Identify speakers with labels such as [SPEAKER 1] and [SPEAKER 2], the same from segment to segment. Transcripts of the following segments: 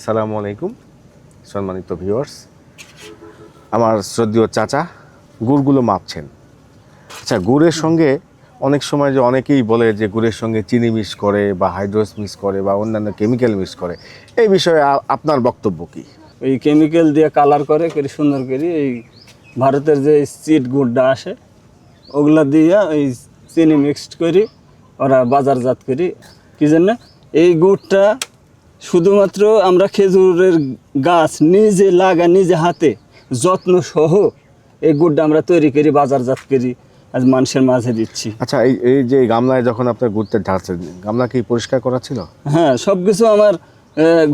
[SPEAKER 1] আসসালামু আলাইকুম সম্মানিত ভিউয়ার্স, আমার শ্রদ্ধেয় চাচা গুড়গুলো মাপছেন। আচ্ছা, গুড়ের সঙ্গে অনেক সময় যে অনেকেই বলে যে গুড়ের সঙ্গে চিনি মিক্স করে বা হাইড্রোস মিক্স করে বা অন্যান্য কেমিক্যাল মিক্স করে, এই বিষয়ে আপনার বক্তব্য কি?
[SPEAKER 2] এই কেমিক্যাল দিয়ে কালার করে সুন্দর করে এই ভারতের যে চিট গুড়টা আসে ওগুলা দিয়ে এই চিনি মিক্সড করি ওরা বাজারজাত করি। কি জন্য? এই গুড়টা শুধুমাত্র আমরা খেজুরের গাছ নিজে লাগা নিজে হাতে যত্ন সহ এই গুড়টা আমরা তৈরি করি বাজারজাত করি, আজ মানুষের মাঝে দিচ্ছি।
[SPEAKER 1] আচ্ছা, এই যে গামলায় যখন আপনার গুড়টা ঢালছেন, গামলা কি পরিষ্কার করা ছিল?
[SPEAKER 2] হ্যাঁ, সব কিছু আমার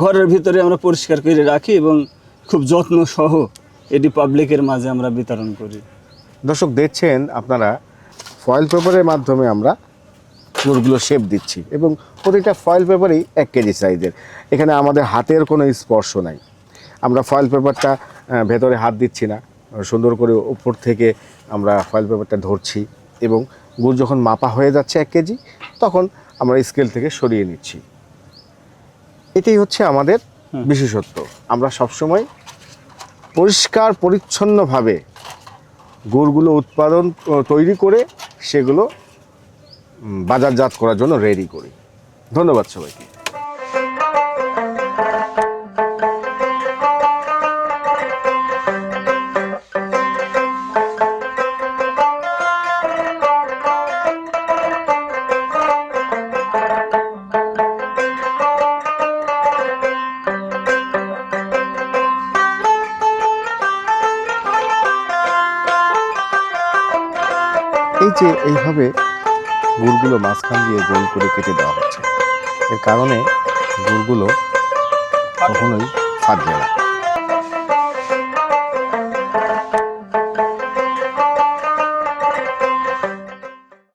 [SPEAKER 2] ঘরের ভিতরে আমরা পরিষ্কার করে রাখি এবং খুব যত্ন সহ এটি পাবলিকের মাঝে আমরা বিতরণ করি।
[SPEAKER 1] দর্শক দেখছেন আপনারা, ফয়েল পেপারের মাধ্যমে আমরা গুড়গুলো শেপ দিচ্ছি এবং প্রতিটা ফয়েল পেপারই 1 কেজি সাইজের। এখানে আমাদের হাতের কোনো স্পর্শ নাই। আমরা ফয়েল পেপারটা ভেতরে হাত দিচ্ছি না, সুন্দর করে উপর থেকে আমরা ফয়েল পেপারটা ধরছি এবং গুড় যখন মাপা হয়ে যাচ্ছে 1 কেজি, তখন আমরা স্কেল থেকে সরিয়ে নিচ্ছি। এটাই হচ্ছে আমাদের বিশেষত্ব। আমরা সবসময় পরিষ্কার পরিচ্ছন্নভাবে গুড়গুলো তৈরি করে সেগুলো বাজারজাত করার জন্য রেডি করি। ধন্যবাদ সবাইকে। এই যে এইভাবে গুড়গুলো মাঝখান দিয়ে গোল করে কেটে দেওয়া হচ্ছে, এর কারণে গুড়গুলো কখনোই ফাটবে না।